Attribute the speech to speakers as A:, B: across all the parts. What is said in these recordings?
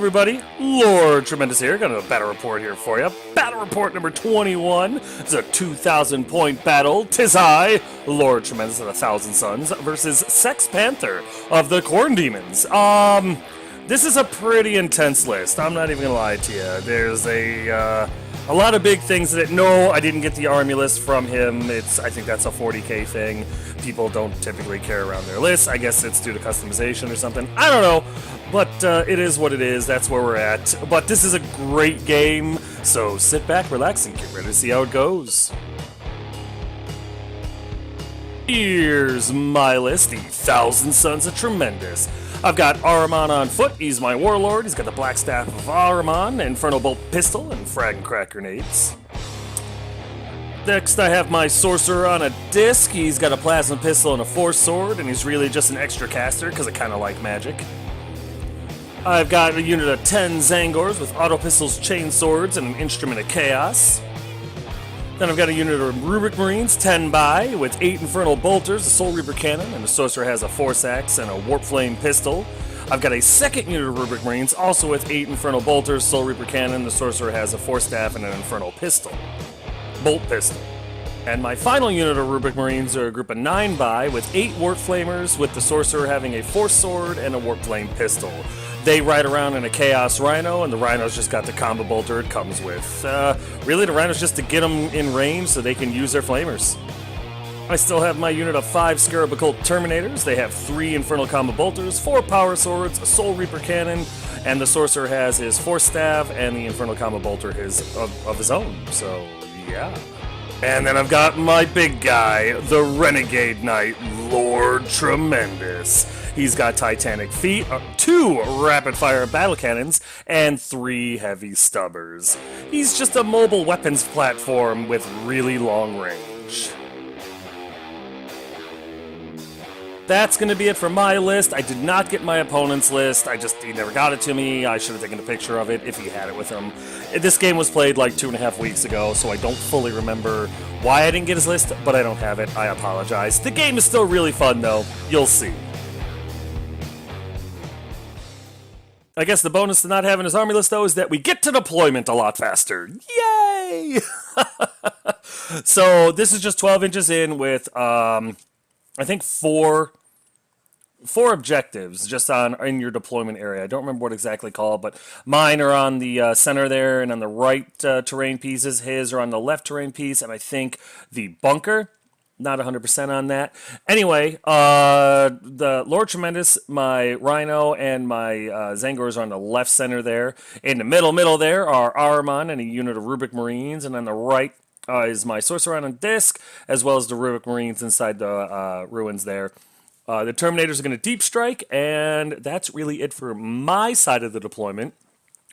A: everybody, Lord Tremendous here. Got a battle report here for you. Battle report number 21. It's a 2,000 point battle. 'Tis I, Lord Tremendous of the Thousand Suns, versus Sex Panther of the Khorne Demons. This is a pretty intense list. I'm not even gonna lie to you. There's a lot of big things that I didn't get the army list from him. I think that's a 40k thing. People don't typically care around their lists. I guess it's due to customization or something. I don't know. But it is what it is. That's where we're at. But this is a great game. So sit back, relax, and get ready to see how it goes. Here's my list. The Thousand Sons of Tremendous. I've got Ahriman on foot. He's my warlord. He's got the Black Staff of Ahriman, Infernal Bolt Pistol, and Frag and Crack Grenades. Next, I have my sorcerer on a disc. He's got a plasma pistol and a force sword, and he's really just an extra caster because I kind of like magic. I've got a unit of 10 Zangors with auto pistols, chain swords, and an instrument of chaos. Then I've got a unit of Rubric Marines, 10 by, with 8 Infernal Bolters, a Soul Reaper cannon, and the sorcerer has a Force Axe and a Warp Flame pistol. I've got a second unit of Rubric Marines, also with 8 Infernal Bolters, Soul Reaper cannon, the sorcerer has a Force Staff and an Infernal pistol. Bolt pistol. And my final unit of Rubric Marines are a group of 9 by, with 8 Warp Flamers, with the sorcerer having a Force Sword and a Warp Flame pistol. They ride around in a Chaos Rhino, and the Rhino's just got the combo bolter it comes with. Really, the Rhino's just to get them in range so they can use their Flamers. I still have my unit of 5 Scarab Occult Terminators. They have 3 Infernal Combo Bolters, 4 Power Swords, a Soul Reaper Cannon, and the Sorcerer has his Force Staff and the Infernal Combo Bolter of his own. So, yeah. And then I've got my big guy, the Renegade Knight, Lord Tremendous. He's got Titanic Feet, 2 rapid-fire battle cannons, and 3 heavy stubbers. He's just a mobile weapons platform with really long range. That's going to be it for my list. I did not get my opponent's list. He never got it to me. I should have taken a picture of it if he had it with him. This game was played like 2.5 weeks ago, so I don't fully remember why I didn't get his list, but I don't have it. I apologize. The game is still really fun, though. You'll see. I guess the bonus to not having his army list, though, is that we get to deployment a lot faster. Yay! So this is just 12 inches in with, I think, four objectives just in your deployment area. I don't remember what exactly called, but mine are on the center there, and on the right terrain pieces. His are on the left terrain piece, and I think the bunker. Not 100% on that. Anyway, the Lord Tremendous, my Rhino, and my Zangors are on the left center there. In the middle there are Ahriman and a unit of Rubric Marines, and on the right is my Sorcerer on a disc, as well as the Rubric Marines inside the ruins there. The Terminators are going to deep strike, and that's really it for my side of the deployment.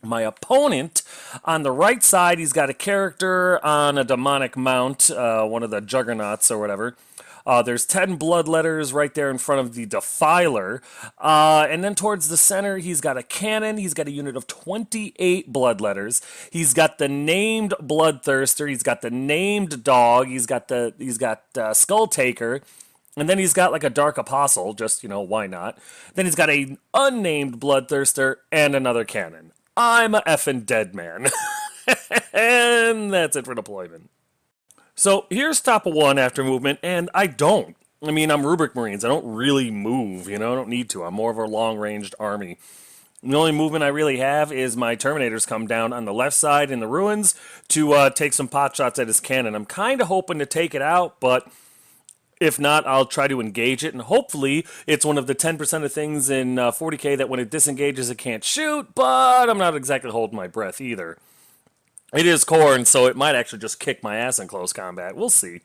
A: My opponent, on the right side, he's got a character on a demonic mount, one of the juggernauts or whatever. There's 10 bloodletters right there in front of the Defiler. And then towards the center, he's got a cannon. He's got a unit of 28 bloodletters. He's got the named Bloodthirster. He's got the named Dog. He's got Skull Taker. And then he's got like a Dark Apostle, just, why not? Then he's got an unnamed Bloodthirster and another cannon. I'm a effing dead man. And that's it for deployment. So here's top of 1 after movement, and I'm Rubric Marines. I don't really move, I don't need to. I'm more of a long-ranged army. The only movement I really have is my Terminators come down on the left side in the ruins to take some pot shots at his cannon. I'm kind of hoping to take it out, but if not, I'll try to engage it, and hopefully it's one of the 10% of things in 40k that when it disengages it can't shoot, but I'm not exactly holding my breath either. It is Khorne, so it might actually just kick my ass in close combat. We'll see.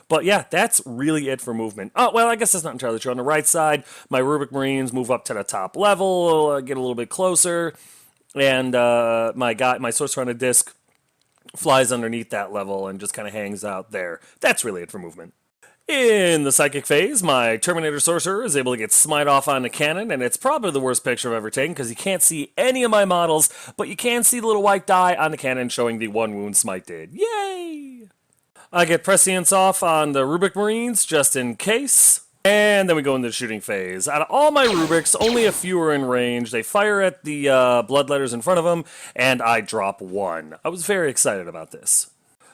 A: But yeah, that's really it for movement. Oh, well, I guess that's not entirely true. On the right side, my Rubric Marines move up to the top level, get a little bit closer, and my Sorcerer on a disc flies underneath that level and just kind of hangs out there. That's really it for movement. In the psychic phase, my Terminator Sorcerer is able to get smite off on the cannon, and it's probably the worst picture I've ever taken because you can't see any of my models, but you can see the little white die on the cannon showing the 1 wound smite did. Yay! I get Prescience off on the Rubric Marines just in case. And then we go into the shooting phase. Out of all my rubrics, only a few are in range. They fire at the blood letters in front of them, and I drop one. I was very excited about this.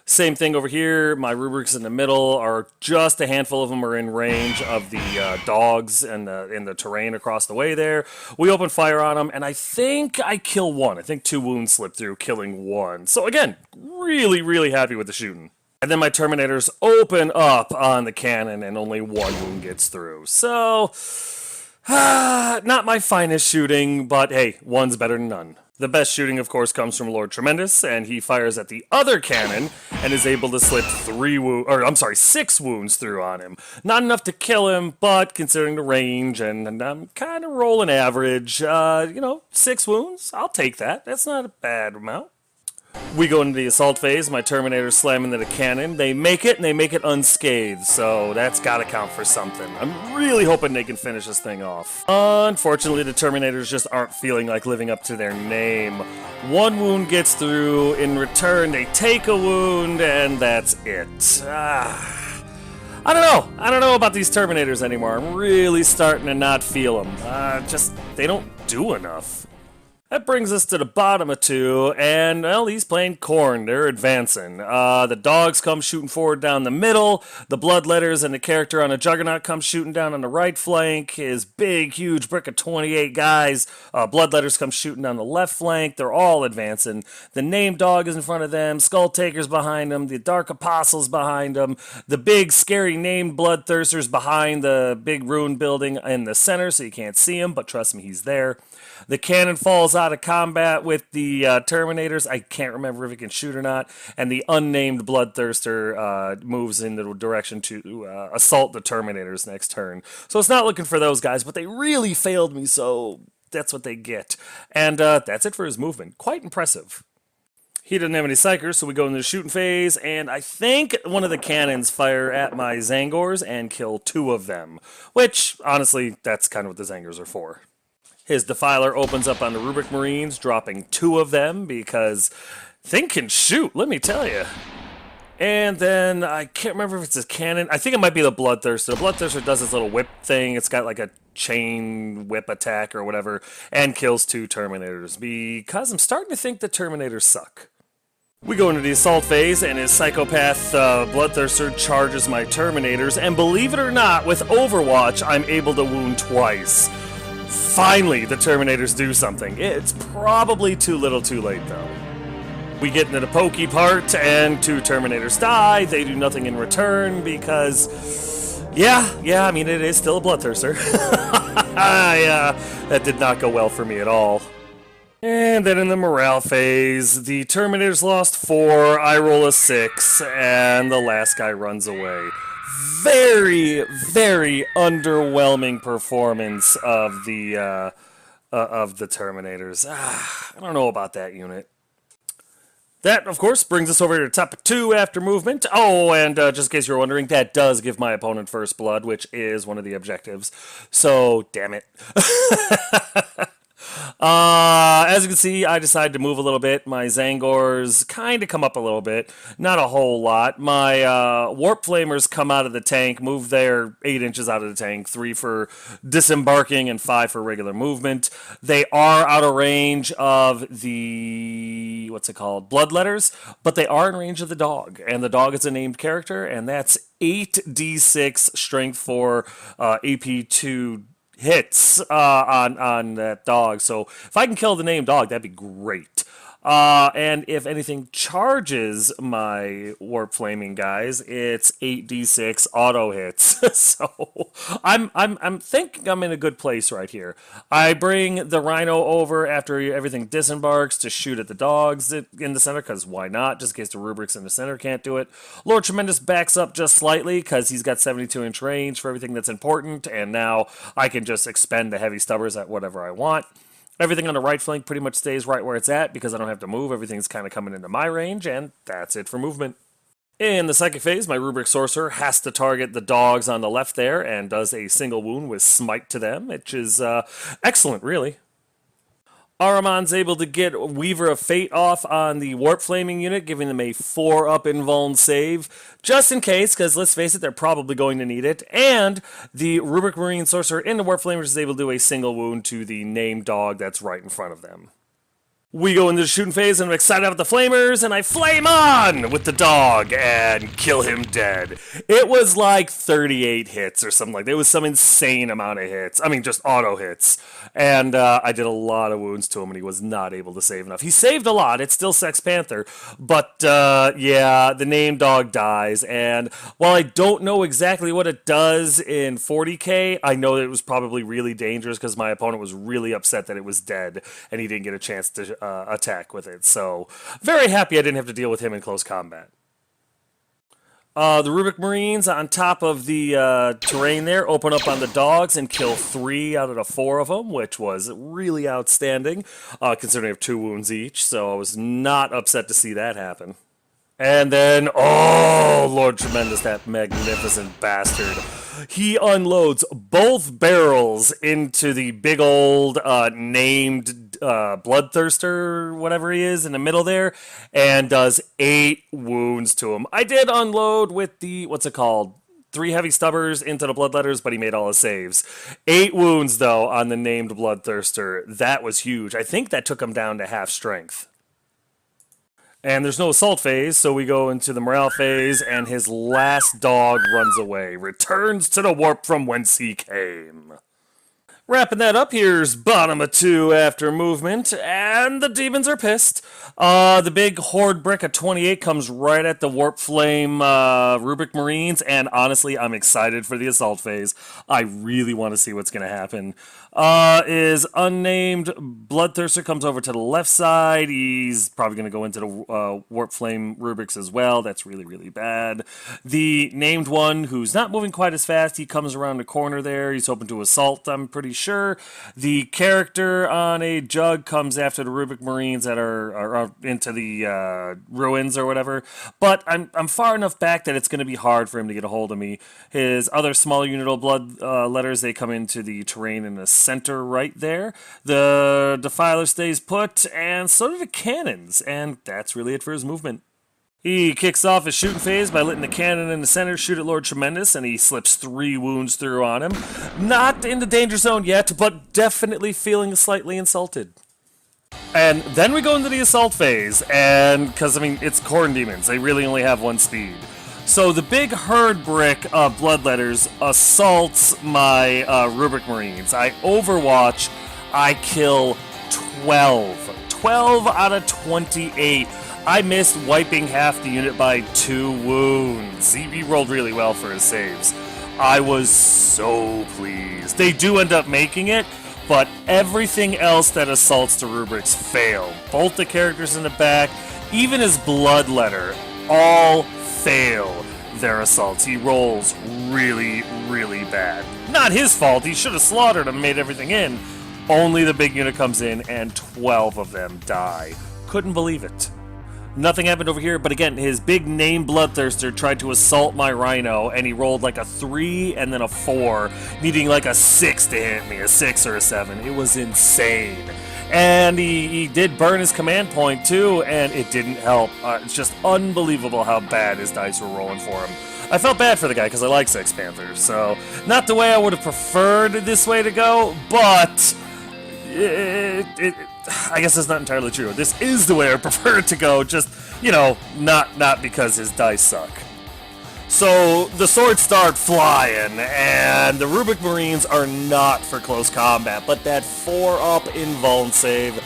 A: Same thing over here. My rubrics in the middle are just a handful of them are in range of the dogs and in the terrain across the way there. We open fire on them, and I think I kill one. I think 2 wounds slip through, killing one. So again, really, really happy with the shooting. And then my Terminators open up on the cannon, and only 1 wound gets through. So, not my finest shooting, but hey, one's better than none. The best shooting, of course, comes from Lord Tremendous, and he fires at the other cannon and is able to slip 6 wounds through on him. Not enough to kill him, but considering the range, and I'm kind of rolling average, 6 wounds, I'll take that. That's not a bad amount. We go into the assault phase. My Terminators slam into the cannon. They make it, and they make it unscathed, so that's got to count for something. I'm really hoping they can finish this thing off. Unfortunately, the Terminators just aren't feeling like living up to their name. 1 wound gets through. In return, they take a wound, and that's it. I don't know about these Terminators anymore. I'm really starting to not feel them. They don't do enough. That brings us to the bottom of 2, and, well, he's playing Khorne. They're advancing. The dogs come shooting forward down the middle. The bloodletters and the character on a Juggernaut come shooting down on the right flank. His big, huge brick of 28 guys. Bloodletters come shooting down the left flank. They're all advancing. The named dog is in front of them. Skull Taker's behind them. The Dark Apostle's behind them. The big, scary named Bloodthirster's behind the big ruined building in the center, so you can't see him, but trust me, he's there. The cannon falls out of combat with the Terminators. I can't remember if it can shoot or not. And the unnamed Bloodthirster moves in the direction to assault the Terminators next turn. So it's not looking for those guys, but they really failed me, so that's what they get. And that's it for his movement. Quite impressive. He doesn't have any psychers, so we go into the shooting phase, and I think one of the cannons fire at my Zangors and kill 2 of them. Which, honestly, that's kind of what the Zangors are for. His Defiler opens up on the Rubric Marines, dropping 2 of them because thing can shoot, let me tell you. And then I can't remember if it's a cannon. I think it might be the Bloodthirster. The Bloodthirster does this little whip thing. It's got like a chain whip attack or whatever, and kills 2 Terminators because I'm starting to think the Terminators suck. We go into the assault phase, and his psychopath Bloodthirster charges my Terminators, and believe it or not, with Overwatch, I'm able to wound twice. Finally, the Terminators do something. It's probably too little too late, though. We get into the pokey part, and 2 Terminators die. They do nothing in return because, I mean, it is still a Bloodthirster. That did not go well for me at all. And then in the morale phase, the Terminators lost 4, I roll a 6, and the last guy runs away. Very, very underwhelming performance of the Terminators. I don't know about that unit. That, of course, brings us over to the top of 2 after movement. Oh, and just in case you're wondering, that does give my opponent first blood, which is one of the objectives. So, damn it. As you can see, I decided to move a little bit. My Zangors kind of come up a little bit. Not a whole lot. My Warp Flamers come out of the tank, move their 8 inches out of the tank, 3 for disembarking and 5 for regular movement. They are out of range of the, Bloodletters, but they are in range of the dog. And the dog is a named character, and that's 8d6 strength 4 AP2 hits on that dog. So if I can kill the named dog, that'd be great. And if anything charges my Warp Flaming guys, it's 8d6 auto hits. So I'm thinking I'm in a good place right here. I bring the Rhino over after everything disembarks to shoot at the dogs in the center, because why not? Just in case the rubrics in the center can't do it. Lord Tremendous backs up just slightly because he's got 72-inch range for everything that's important, and now I can just expend the heavy stubbers at whatever I want. Everything on the right flank pretty much stays right where it's at because I don't have to move. Everything's kind of coming into my range, and that's it for movement. In the psychic phase, my Rubric Sorcerer has to target the dogs on the left there and does a single wound with Smite to them, which is excellent, really. Ahriman's able to get Weaver of Fate off on the Warp Flaming unit, giving them a 4-up invuln save, just in case, because let's face it, they're probably going to need it. And the Rubric Marine Sorcerer in the Warp Flamers is able to do a single wound to the named dog that's right in front of them. We go into the shooting phase, and I'm excited about the flamers, and I flame on with the dog and kill him dead. It was like 38 hits or something like that. It was some insane amount of hits. I mean, just auto hits. And I did a lot of wounds to him, and he was not able to save enough. He saved a lot. It's still Sex Panther. But, yeah, the named dog dies. And while I don't know exactly what it does in 40k, I know that it was probably really dangerous because my opponent was really upset that it was dead, and he didn't get a chance to attack with it. So very happy I didn't have to deal with him in close combat. The Rubric Marines on top of the terrain there open up on the dogs and kill 3 out of the 4 of them, which was really outstanding, considering I have 2 wounds each, so I was not upset to see that happen. And then, oh, Lord Tremendous, that magnificent bastard. He unloads both barrels into the big old named Bloodthirster, whatever he is, in the middle there, and does 8 wounds to him. I did unload with the, what's it called? 3 heavy stubbers into the bloodletters, but he made all his saves. 8 wounds, though, on the named Bloodthirster. That was huge. I think that took him down to half strength. And there's no assault phase, so we go into the morale phase, and his last dog runs away, returns to the warp from whence he came. Wrapping that up, here's bottom of 2 after movement, and the demons are pissed. The big horde brick of 28 comes right at the Warp Flame Rubric Marines, and honestly, I'm excited for the assault phase. I really want to see what's going to happen. Is unnamed Bloodthirster comes over to the left side. He's probably going to go into the Warp Flame Rubrics as well. That's really, really bad. The named one, who's not moving quite as fast, he comes around the corner there. He's hoping to assault, I'm pretty sure. The character on a jug comes after the Rubric Marines that are into the ruins or whatever. But I'm far enough back that it's going to be hard for him to get a hold of me. His other smaller unit of blood letters, they come into the terrain in the center right there. The Defiler stays put, and so do the cannons, and that's really it for his movement. He kicks off his shooting phase by letting the cannon in the center shoot at Lord Tremendous, and he slips 3 wounds through on him. Not in the danger zone yet, but definitely feeling slightly insulted. And then we go into the assault phase, and because, I mean, it's Khorne demons, they really only have 1 speed. So the big herd brick of bloodletters assaults my Rubric Marines. I overwatch, I kill 12. 12 out of 28. I missed wiping half the unit by 2 wounds. He rolled really well for his saves. I was so pleased. They do end up making it, but everything else that assaults the rubrics fail. Both the characters in the back, even his bloodletter, all fail their assaults. He rolls really, really bad. Not his fault. He should have slaughtered and made everything in. Only the big unit comes in, and 12 of them die. Couldn't believe it. Nothing happened over here, but again, his big name Bloodthirster tried to assault my Rhino, and he rolled like a 3 and then a 4, needing like a 6 to hit me, a 6 or a 7. It was insane. And he did burn his command point too, and it didn't help. It's just unbelievable how bad his dice were rolling for him. I felt bad for the guy because I like Sex Panther, so not the way I would have preferred this way to go, but I guess that's not entirely true. This is the way I prefer it to go, just, you know, not because his dice suck. So the swords start flying, and the Rubric Marines are not for close combat, but that 4-up invuln save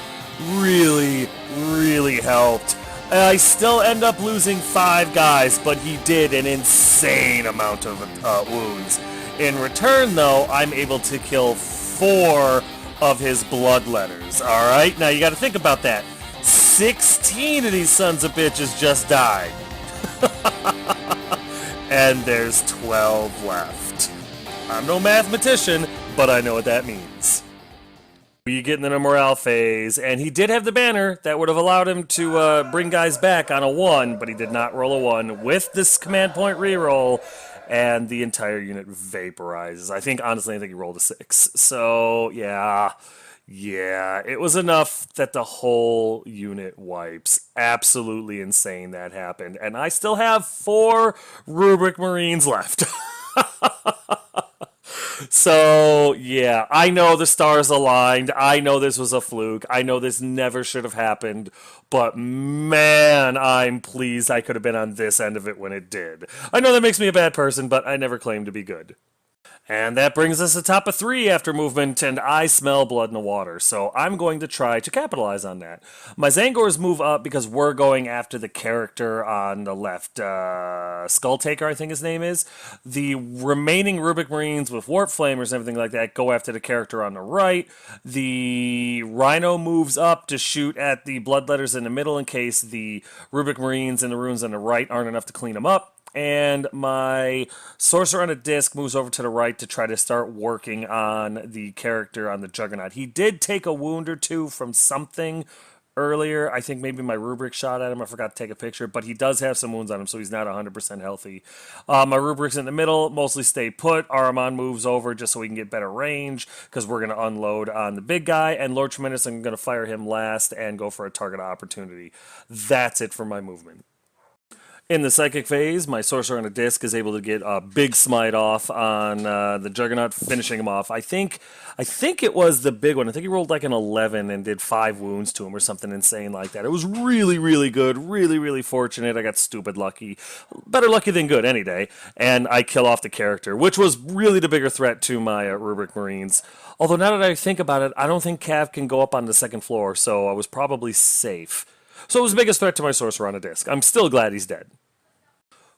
A: really, really helped. I still end up losing 5 guys, but he did an insane amount of wounds. In return, though, I'm able to kill 4 of his bloodletters. Alright, now you gotta think about that. 16 of these sons of bitches just died. And there's 12 left. I'm no mathematician, but I know what that means. We get into the morale phase, and he did have the banner that would have allowed him to bring guys back on a 1, but he did not roll a 1 with this command point reroll, and the entire unit vaporizes. Honestly, I think he rolled a 6. So, yeah, Yeah, it was enough that the whole unit wipes. Absolutely insane that happened. And I still have 4 Rubric Marines left. So, yeah, I know the stars aligned. I know this was a fluke. I know this never should have happened. But man, I'm pleased I could have been on this end of it when it did. I know that makes me a bad person, but I never claimed to be good. And that brings us to top of 3 after movement, and I smell blood in the water, so I'm going to try to capitalize on that. My Zangors move up because we're going after the character on the left. Skull Taker, I think his name is. The remaining Rubic Marines with Warp Flamers and everything like that go after the character on the right. The Rhino moves up to shoot at the Bloodletters in the middle in case the Rubic Marines and the runes on the right aren't enough to clean them up. And my sorcerer on a disc moves over to the right to try to start working on the character on the Juggernaut. He did take a wound or two from something earlier. I think maybe my rubric shot at him. I forgot to take a picture, but he does have some wounds on him, so he's not 100% healthy. My rubric's in the middle, mostly stay put. Aramon moves over just so we can get better range because we're going to unload on the big guy. And Lord Tremendous, I'm going to fire him last and go for a target opportunity. That's it for my movement. In the psychic phase, my sorcerer on a disc is able to get a big smite off on the Juggernaut, finishing him off. I think it was the big one. I think he rolled like an 11 and did 5 wounds to him or something insane like that. It was really, really good, really, really fortunate. I got stupid lucky, better lucky than good any day, and I kill off the character, which was really the bigger threat to my Rubric Marines. Although now that I think about it, I don't think Cav can go up on the second floor, so I was probably safe. So it was the biggest threat to my sorcerer on a disc. I'm still glad he's dead.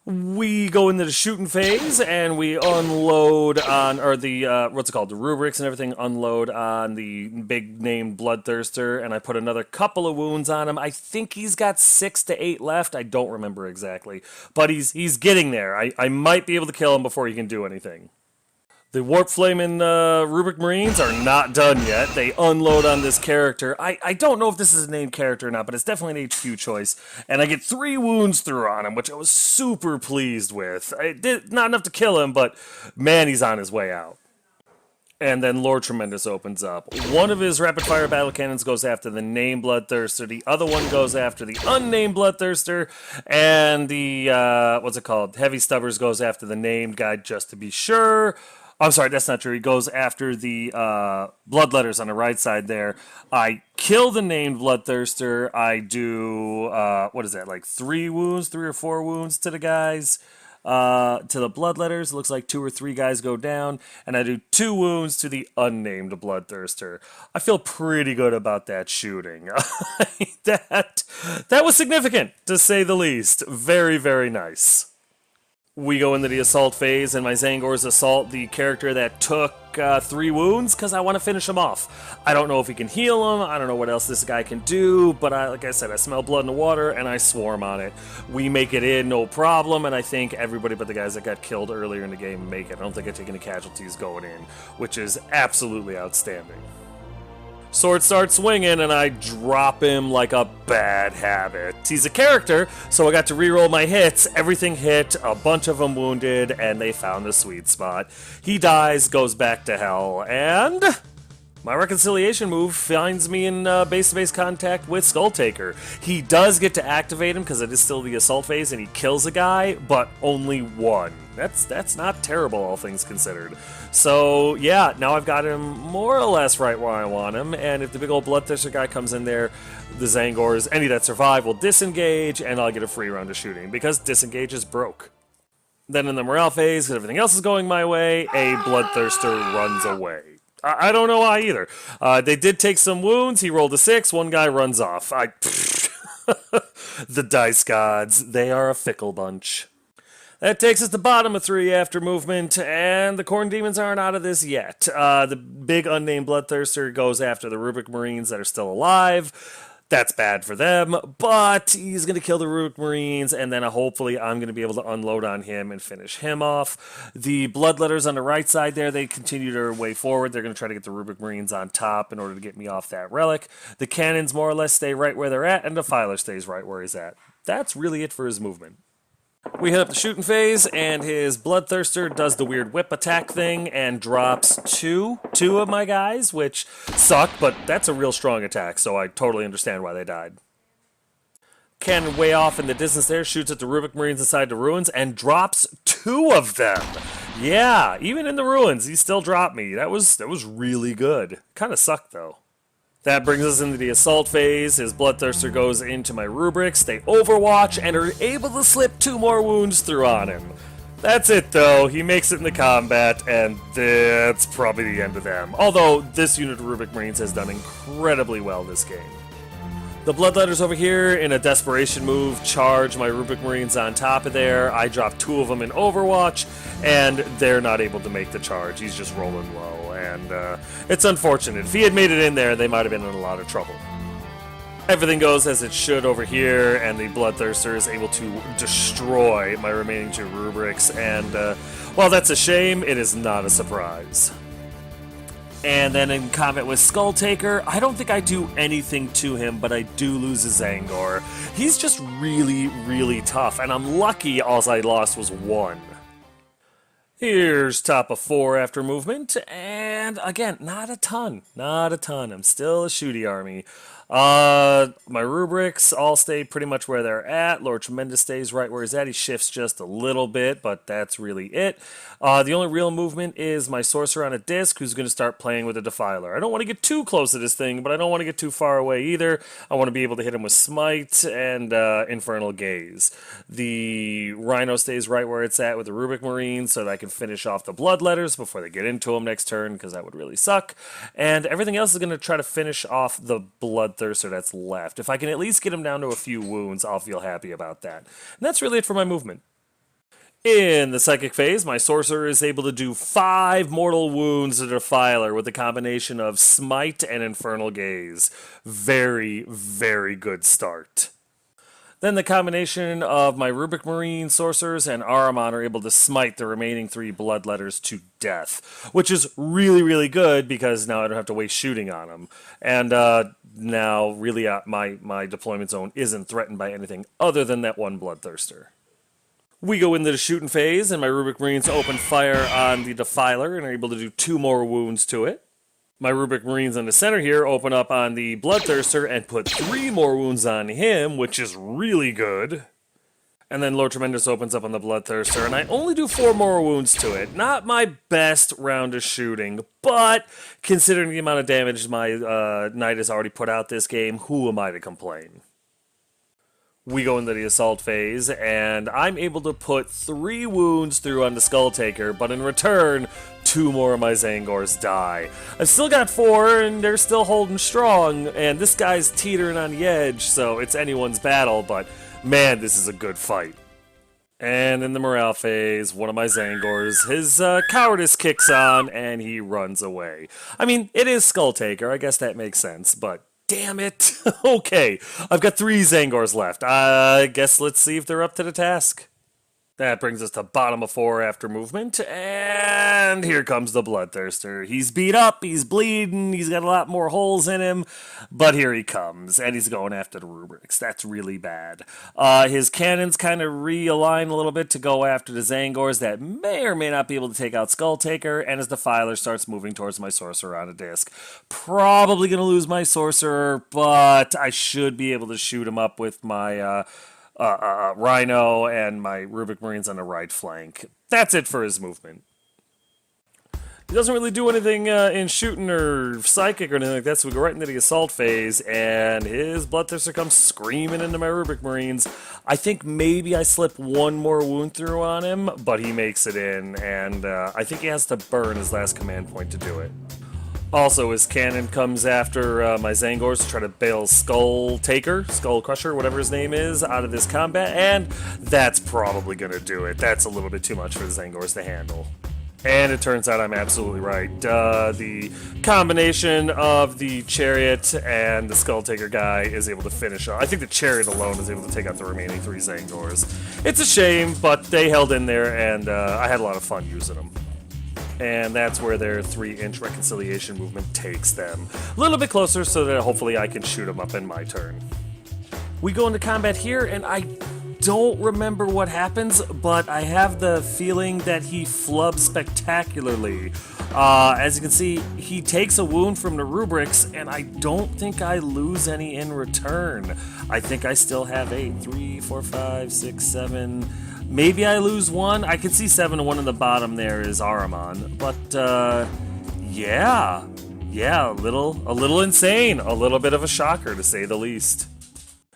A: We go into the shooting phase and we unload on, or the, what's it called, the rubrics and everything, unload on the big named Bloodthirster, and I put another couple of wounds on him. I think he's got 6 to 8 left. I don't remember exactly, but he's getting there. I might be able to kill him before he can do anything. The Warp Flame and Rubric Marines are not done yet. They unload on this character. I don't know if this is a named character or not, but it's definitely an HQ choice. And I get 3 wounds through on him, which I was super pleased with. Not enough to kill him, but man, he's on his way out. And then Lord Tremendous opens up. One of his rapid-fire battle cannons goes after the named Bloodthirster. The other one goes after the unnamed Bloodthirster. And the, what's it called? Heavy Stubbers goes after the named guy just to be sure. I'm sorry, that's not true. He goes after the Bloodletters on the right side there. I kill the named Bloodthirster. I do, what is that, like 3 wounds, 3 or 4 wounds to the guys. To the Bloodletters, it looks like 2 or 3 guys go down. And I do 2 wounds to the unnamed Bloodthirster. I feel pretty good about that shooting. that was significant, to say the least. Very, very nice. We go into the assault phase, and my Zangors assault the character that took 3 wounds because I want to finish him off. I don't know if he can heal him. I don't know what else this guy can do, but like I said, I smell blood in the water, and I swarm on it. We make it in, no problem, and I think everybody but the guys that got killed earlier in the game make it. I don't think I take any casualties going in, which is absolutely outstanding. Sword starts swinging, and I drop him like a bad habit. He's a character, so I got to reroll my hits. Everything hit, a bunch of them wounded, and they found the sweet spot. He dies, goes back to hell, and my reconciliation move finds me in base-to-base contact with Skull Taker. He does get to activate him because it is still the assault phase, and he kills a guy, but only one. That's not terrible, all things considered. So, yeah, now I've got him more or less right where I want him, and if the big old Bloodthirster guy comes in there, the Zangors, any that survive, will disengage, and I'll get a free round of shooting, because disengage is broke. Then in the morale phase, because everything else is going my way, a Bloodthirster runs away. I don't know why either. They did take some wounds. He rolled a 6. One guy runs off. The dice gods, they are a fickle bunch. That takes us to bottom of 3 after movement, and the Khorne demons aren't out of this yet. The big unnamed Bloodthirster goes after the Rubric Marines that are still alive. That's bad for them, but he's going to kill the Rubric Marines, and then hopefully I'm going to be able to unload on him and finish him off. The Bloodletters on the right side there, they continue their way forward. They're going to try to get the Rubric Marines on top in order to get me off that relic. The cannons more or less stay right where they're at, and the Filer stays right where he's at. That's really it for his movement. We hit up the shooting phase, and his Bloodthirster does the weird whip attack thing and drops two of my guys, which suck, but that's a real strong attack, so I totally understand why they died. Cannon way off in the distance there, shoots at the Rubik Marines inside the ruins, and drops two of them. Yeah, even in the ruins, he still dropped me. That was really good. Kind of sucked, though. That brings us into the assault phase. His Bloodthirster goes into my rubrics. They overwatch and are able to slip two more wounds through on him. That's it, though. He makes it in the combat, and that's probably the end of them. Although, this unit of Rubik Marines has done incredibly well this game. The Bloodletters over here, in a desperation move, charge my Rubik Marines on top of there. I drop two of them in Overwatch, and they're not able to make the charge. He's just rolling low, and it's unfortunate. If he had made it in there, they might have been in a lot of trouble. Everything goes as it should over here, and the Bloodthirster is able to destroy my remaining two rubrics, and while that's a shame, it is not a surprise. And then in combat with Skulltaker, I don't think I do anything to him, but I do lose his Zangor. He's just really, really tough, and I'm lucky all I lost was one. Here's top of 4 after movement, and again, not a ton. I'm still a shooty army. My rubrics all stay pretty much where they're at. Lord Tremendous stays right where he's at. He shifts just a little bit, but that's really it. The only real movement is my Sorcerer on a disc, who's going to start playing with a Defiler. I don't want to get too close to this thing, but I don't want to get too far away either. I want to be able to hit him with Smite and Infernal Gaze. The Rhino stays right where it's at with the Rubik Marine, so that I can finish off the Bloodletters before they get into him next turn, because that would really suck. And everything else is going to try to finish off the Bloodthirster that's left. If I can at least get him down to a few wounds, I'll feel happy about that. And that's really it for my movement. In the Psychic phase, my Sorcerer is able to do 5 mortal wounds to the Defiler with a combination of Smite and Infernal Gaze. Very, very good start. Then the combination of my Rubik Marine Sorcerers and Ahriman are able to smite the remaining 3 Bloodletters to death, which is really, really good because now I don't have to waste shooting on them. And now, really, my deployment zone isn't threatened by anything other than that one Bloodthirster. We go into the shooting phase, and my Rubik Marines open fire on the Defiler and are able to do 2 more wounds to it. My Rubik Marines in the center here open up on the Bloodthirster and put 3 more wounds on him, which is really good. And then Lord Tremendous opens up on the Bloodthirster, and I only do 4 more wounds to it. Not my best round of shooting, but considering the amount of damage my Knight has already put out this game, who am I to complain? We go into the assault phase, and I'm able to put 3 wounds through on the Skulltaker, but in return, 2 more of my Zangors die. I've still got 4, and they're still holding strong, and this guy's teetering on the edge, so it's anyone's battle, but man, this is a good fight. And in the morale phase, one of my Zangors, his cowardice kicks on, and he runs away. I mean, it is Skulltaker, I guess that makes sense, but damn it. Okay, I've got 3 Zangors left. I guess let's see if they're up to the task. That brings us to bottom of 4 after movement, and here comes the Bloodthirster. He's beat up, he's bleeding, he's got a lot more holes in him, but here he comes, and he's going after the rubrics. That's really bad. His cannons kind of realign a little bit to go after the Zangors that may or may not be able to take out Skulltaker, and as the Defiler starts moving towards my Sorcerer on a disc. Probably going to lose my Sorcerer, but I should be able to shoot him up with my Rhino and my Rubik Marines on the right flank. That's it for his movement. He doesn't really do anything in shooting or psychic or anything like that, so we go right into the assault phase, and his Bloodthirster comes screaming into my Rubik Marines. I think maybe I slip 1 more wound through on him, but he makes it in, and I think he has to burn his last command point to do it. Also, his cannon comes after my Zangors to try to bail Skull Crusher, whatever his name is, out of this combat, and that's probably going to do it. That's a little bit too much for the Zangors to handle. And it turns out I'm absolutely right. The combination of the Chariot and the Skulltaker guy is able to finish off. I think the Chariot alone is able to take out the remaining 3 Zangors. It's a shame, but they held in there, and I had a lot of fun using them. And that's where their 3-inch reconciliation movement takes them. A little bit closer so that hopefully I can shoot them up in my turn. We go into combat here, and I don't remember what happens, but I have the feeling that he flubs spectacularly. As you can see, he takes a wound from the rubrics, and I don't think I lose any in return. I think I still have 8, 3, 4, 5, 6, 7. Maybe I lose one. I can see 7 and 1 in the bottom there is Ahriman. But, yeah. Yeah, a little insane. A little bit of a shocker, to say the least.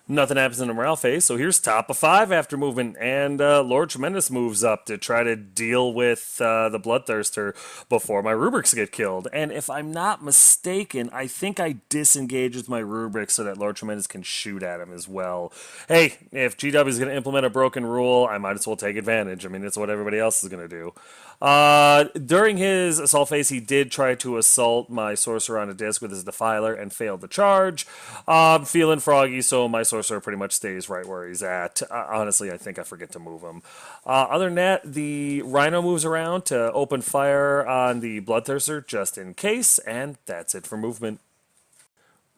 A: Nothing happens in the morale phase, so here's top of 5 after movement, and Lord Tremendous moves up to try to deal with the Bloodthirster before my Rubrics get killed. And if I'm not mistaken, I think I disengage with my Rubrics so that Lord Tremendous can shoot at him as well. Hey, if GW is going to implement a broken rule, I might as well take advantage. I mean, it's what everybody else is going to do. During his assault phase, he did try to assault my Sorcerer on a disc with his Defiler and failed the charge. Feeling froggy, so my Sorcerer pretty much stays right where he's at. Honestly, I think I forget to move him. Other than that, the Rhino moves around to open fire on the Bloodthirster just in case, and that's it for movement.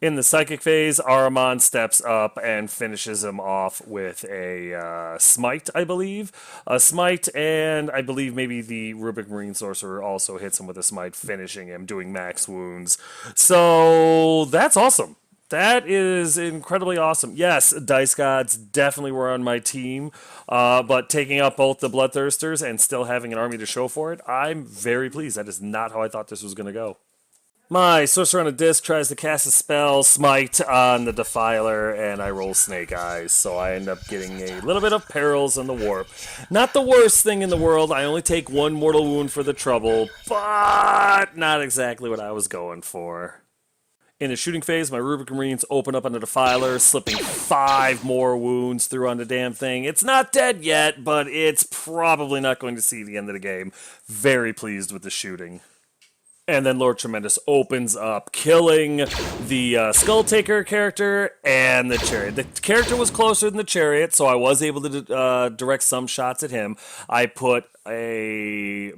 A: In the Psychic phase, Ahriman steps up and finishes him off with a Smite, I believe. A Smite, and I believe maybe the Rubric Marine Sorcerer also hits him with a Smite, finishing him, doing max wounds. So, that's awesome. That is incredibly awesome. Yes, Dice Gods definitely were on my team, but taking out both the Bloodthirsters and still having an army to show for it, I'm very pleased. That is not how I thought this was going to go. My Sorcerer on a Disc tries to cast a spell, Smite on the Defiler, and I roll Snake Eyes, so I end up getting a little bit of Perils in the Warp. Not the worst thing in the world, I only take 1 mortal wound for the trouble, but not exactly what I was going for. In the shooting phase, my Rubric Marines open up on the Defiler, slipping 5 more wounds through on the damn thing. It's not dead yet, but it's probably not going to see the end of the game. Very pleased with the shooting. And then Lord Tremendous opens up, killing the Skull Taker character and the Chariot. The character was closer than the Chariot, so I was able to direct some shots at him. I put a...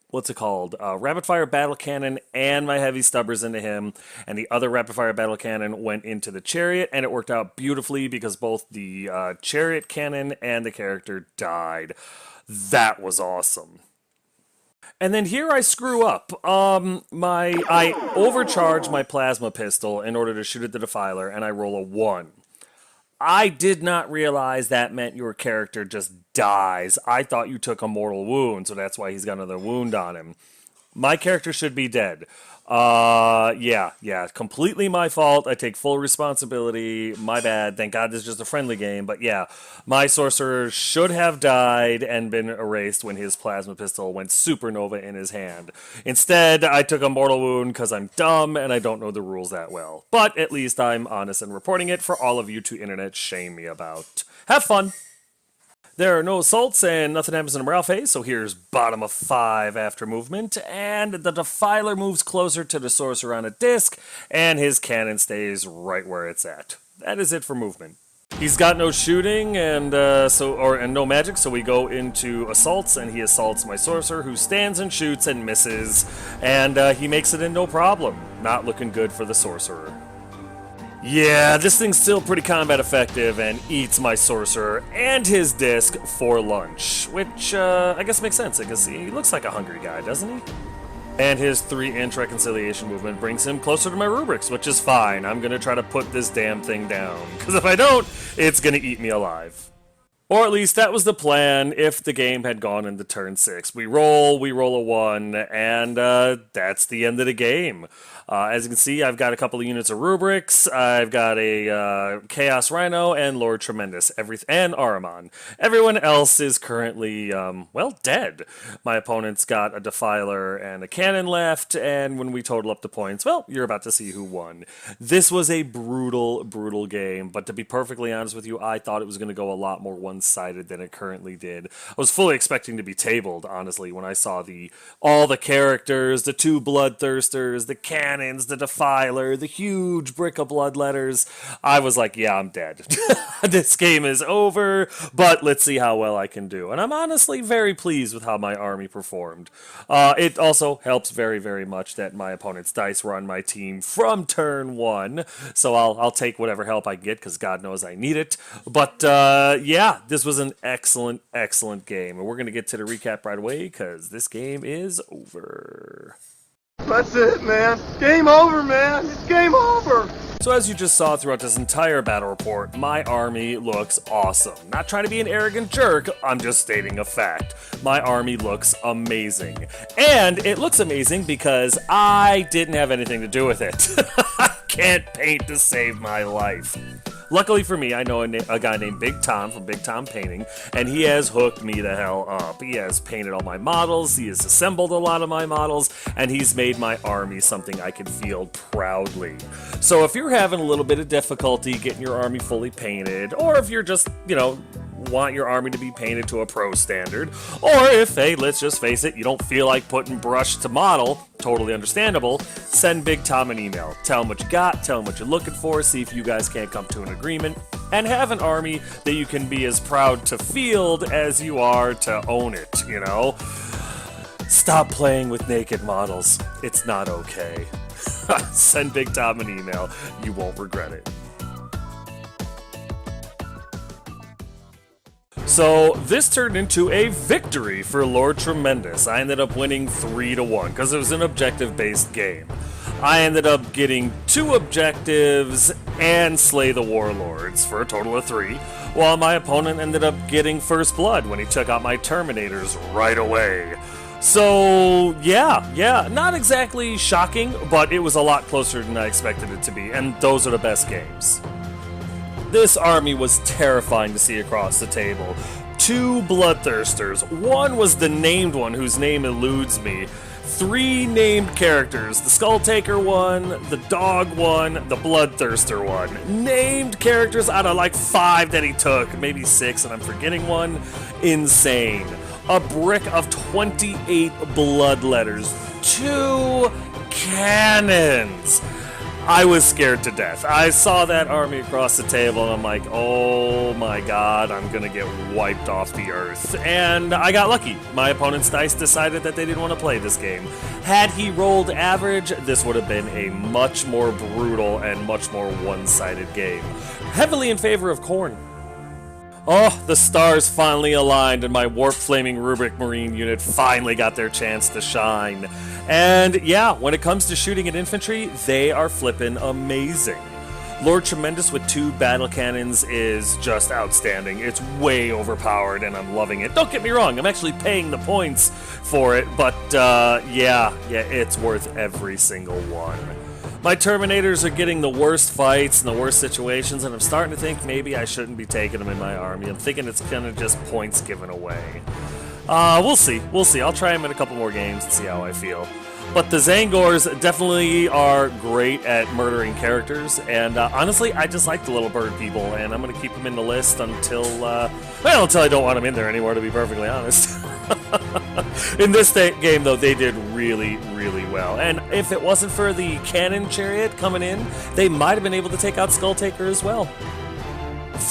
A: what's it called? Rapid Fire Battle Cannon and my Heavy Stubbers into him, and the other Rapid Fire Battle Cannon went into the Chariot, and it worked out beautifully because both the Chariot Cannon and the character died. That was awesome. And then here I screw up. I overcharge my plasma pistol in order to shoot at the Defiler, and I roll a 1. I did not realize that meant your character just dies. I thought you took a mortal wound, so that's why he's got another wound on him. My character should be dead. Yeah, completely my fault. I take full responsibility. My bad. Thank God this is just a friendly game. But yeah, my Sorcerer should have died and been erased when his plasma pistol went supernova in his hand. Instead, I took a mortal wound because I'm dumb and I don't know the rules that well. But at least I'm honest in reporting it for all of you to internet shame me about. Have fun! There are no assaults and nothing happens in the morale phase, so here's bottom of 5 after movement, and the Defiler moves closer to the Sorcerer on a disc, and his cannon stays right where it's at. That is it for movement. He's got no shooting and no magic, so we go into assaults, and he assaults my Sorcerer, who stands and shoots and misses, and he makes it in no problem. Not looking good for the Sorcerer. Yeah, this thing's still pretty combat effective and eats my Sorcerer and his disc for lunch, which I guess makes sense because he looks like a hungry guy, doesn't he? And his 3-inch reconciliation movement brings him closer to my Rubrics, which is fine. I'm going to try to put this damn thing down, because if I don't, it's going to eat me alive. Or at least that was the plan if the game had gone into turn 6. We roll a 1, and that's the end of the game. As you can see, I've got a couple of units of Rubrics, I've got a Chaos Rhino, and Lord Tremendous, and Ahriman. Everyone else is currently, dead. My opponent's got a Defiler and a Cannon left, and when we total up the points, well, you're about to see who won. This was a brutal, brutal game, but to be perfectly honest with you, I thought it was going to go a lot more one-sided than it currently did. I was fully expecting to be tabled, honestly, when I saw all the characters, the 2 Bloodthirsters, the Cannon, the Defiler, the huge brick of blood letters. I was like, yeah, I'm dead. This game is over, but let's see how well I can do. And I'm honestly very pleased with how my army performed. It also helps very, very much that my opponent's dice were on my team from turn 1, so I'll take whatever help I get, because God knows I need it. But yeah, this was an excellent, excellent game. And we're going to get to the recap right away because this game is over.
B: That's it, man. Game over, man. It's game over.
A: So as you just saw throughout this entire battle report, my army looks awesome. Not trying to be an arrogant jerk, I'm just stating a fact. My army looks amazing. And it looks amazing because I didn't have anything to do with it. I can't paint to save my life. Luckily for me, I know a guy named Big Tom from Big Tom Painting, and he has hooked me the hell up. He has painted all my models, he has assembled a lot of my models, and he's made my army something I can field proudly. So if you're having a little bit of difficulty getting your army fully painted, or if you're just, want your army to be painted to a pro standard, or if, hey, let's just face it, you don't feel like putting brush to model, totally understandable, send Big Tom an email. Tell him what you got, tell him what you're looking for, see if you guys can't come to an agreement, and have an army that you can be as proud to field as you are to own it, Stop playing with naked models. It's not okay. Send Big Tom an email. You won't regret it. So this turned into a victory for Lord Tremendous. I ended up winning 3-1 because it was an objective-based game. I ended up getting 2 objectives and slay the warlords for a total of 3, while my opponent ended up getting first blood when he took out my Terminators right away. So, yeah, not exactly shocking, but it was a lot closer than I expected it to be, and those are the best games. This army was terrifying to see across the table. 2 bloodthirsters. One was the named one whose name eludes me. 3 named characters. The Skulltaker one, the Dog one, the Bloodthirster one. Named characters out of like 5 that he took. Maybe 6 and I'm forgetting one. Insane. A brick of 28 blood letters. 2 cannons. I was scared to death. I saw that army across the table and I'm like, oh my god, I'm gonna get wiped off the earth. And I got lucky. My opponent's dice decided that they didn't want to play this game. Had he rolled average, this would have been a much more brutal and much more one-sided game. Heavily in favor of Khorne. Oh, the stars finally aligned and my Warp Flaming Rubric Marine unit finally got their chance to shine. And yeah, when it comes to shooting at infantry, they are flippin' amazing. Lord Tremendous with 2 battle cannons is just outstanding. It's way overpowered and I'm loving it. Don't get me wrong, I'm actually paying the points for it, but yeah, it's worth every single one. My Terminators are getting the worst fights and the worst situations, and I'm starting to think maybe I shouldn't be taking them in my army. I'm thinking it's kind of just points given away. We'll see. I'll try them in a couple more games and see how I feel. But the Zangors definitely are great at murdering characters, and honestly, I just like the little bird people, and I'm going to keep them in the list until I don't want them in there anymore, to be perfectly honest. In this game, though, they did really, really well. And if it wasn't for the cannon chariot coming in, they might have been able to take out Skulltaker as well.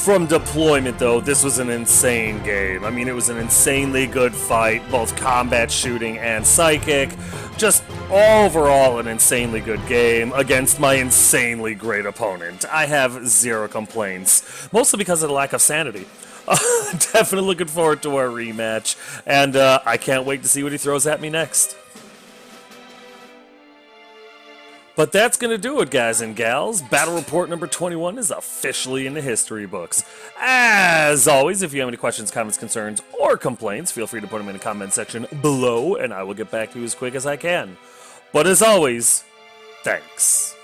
A: From deployment, though, this was an insane game. I mean, it was an insanely good fight, both combat shooting and psychic. Just overall an insanely good game against my insanely great opponent. I have 0 complaints, mostly because of the lack of sanity. Definitely looking forward to our rematch, and I can't wait to see what he throws at me next. But that's going to do it, guys and gals. Battle Report number 21 is officially in the history books. As always, if you have any questions, comments, concerns, or complaints, feel free to put them in the comment section below, and I will get back to you as quick as I can. But as always, thanks.